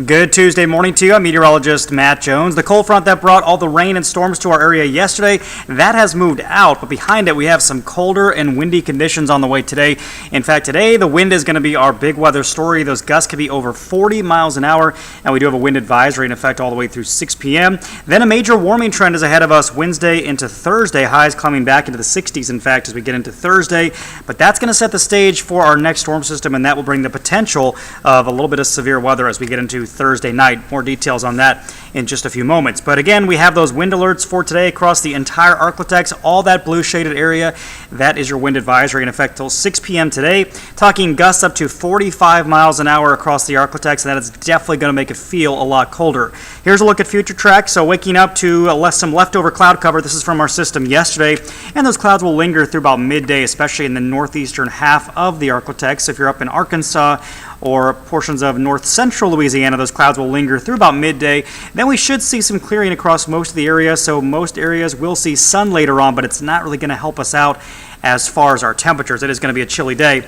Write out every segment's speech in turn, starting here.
Good Tuesday morning to you. I'm meteorologist Matt Jones. The cold front that brought all the rain and storms to our area yesterday, that has moved out, but behind it we have some colder and windy conditions on the way today. In fact, today the wind is going to be our big weather story. Those gusts could be over 40 miles an hour, and we do have a wind advisory in effect all the way through 6 p.m. Then a major warming trend is ahead of us Wednesday into Thursday. Highs climbing back into the 60s, in fact, as we get into Thursday. But that's going to set the stage for our next storm system, and that will bring the potential of a little bit of severe weather as we get into Thursday night. More details on that in just a few moments. But again, we have those wind alerts for today across the entire Arklatex, all that blue shaded area. That is your wind advisory in effect till 6 p.m. today. Talking gusts up to 45 miles an hour across the Arklatex, and that is definitely going to make it feel a lot colder. Here's a look at future track. So waking up to some leftover cloud cover. This is from our system yesterday, and those clouds will linger through about midday, especially in the northeastern half of the Arklatex. So if you're up in Arkansas or portions of north central Louisiana, those clouds will linger through about midday. Then we should see some clearing across most of the area, so most areas will see sun later on, but it's not really going to help us out as far as our temperatures. It is going to be a chilly day.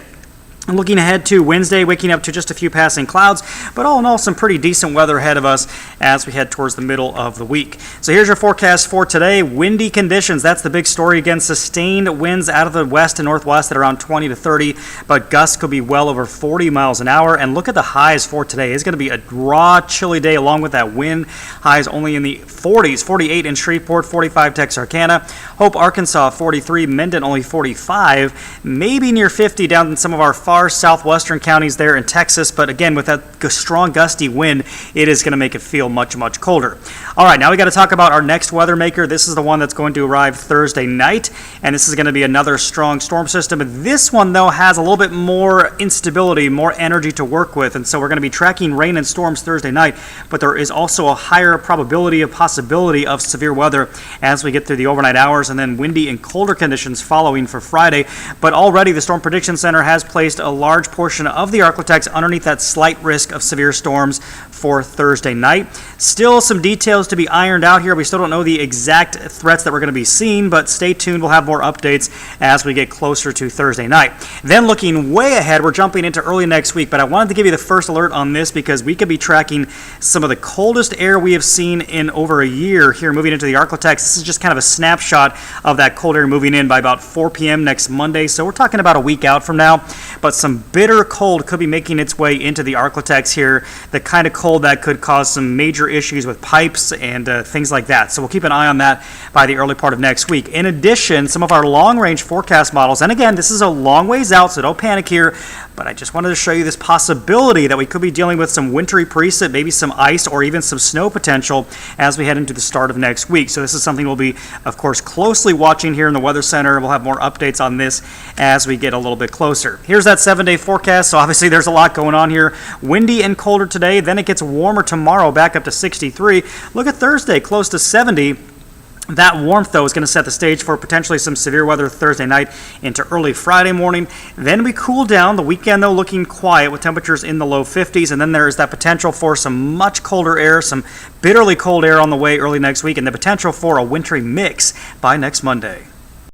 I'm looking ahead to Wednesday, waking up to just a few passing clouds, but all in all, some pretty decent weather ahead of us as we head towards the middle of the week. So here's your forecast for today. Windy conditions, that's the big story. Again, sustained winds out of the west and northwest at around 20 to 30, but gusts could be well over 40 miles an hour. And look at the highs for today. It's going to be a raw, chilly day along with that wind. Highs only in the 40s, 48 in Shreveport, 45 Texarkana, Hope, Arkansas, 43, Minden only 45, maybe near 50 down in some of our far southwestern counties there in Texas, but again, with that strong gusty wind, it is going to make it feel much, much colder. All right, now we got to talk about our next weather maker. This is the one that's going to arrive Thursday night, and this is going to be another strong storm system. This one, though, has a little bit more instability, more energy to work with, and so we're going to be tracking rain and storms Thursday night, but there is also a higher probability, a possibility of severe weather as we get through the overnight hours, and then windy and colder conditions following for Friday. But already the Storm Prediction Center has placed a large portion of the Arklatex underneath that slight risk of severe storms for Thursday night. Still some details to be ironed out here. We still don't know the exact threats that we're going to be seeing, but stay tuned. We'll have more updates as we get closer to Thursday night. Then looking way ahead, we're jumping into early next week, but I wanted to give you the first alert on this because we could be tracking some of the coldest air we have seen in over a year here moving into the Arklatex. This is just kind of a snapshot of that cold air moving in by about 4 p.m. next Monday, so we're talking about a week out from now, but some bitter cold could be making its way into the Arklatex here, the kind of cold that could cause some major issues with pipes and things like that. So we'll keep an eye on that by the early part of next week. In addition, some of our long-range forecast models, and again, this is a long ways out, so don't panic here, but I just wanted to show you this possibility that we could be dealing with some wintry precip, maybe some ice or even some snow potential as we head into the start of next week. So this is something we'll be, of course, closely watching here in the Weather Center. We'll have more updates on this as we get a little bit closer. Here's that 7-day forecast. So obviously there's a lot going on here. Windy and colder today, then it gets warmer tomorrow, back up to 63. Look at Thursday, close to 70. That warmth, though, is going to set the stage for potentially some severe weather Thursday night into early Friday morning. Then we cool down. The weekend, though, looking quiet with temperatures in the low 50s. And then there is that potential for some much colder air, some bitterly cold air on the way early next week, and the potential for a wintry mix by next Monday.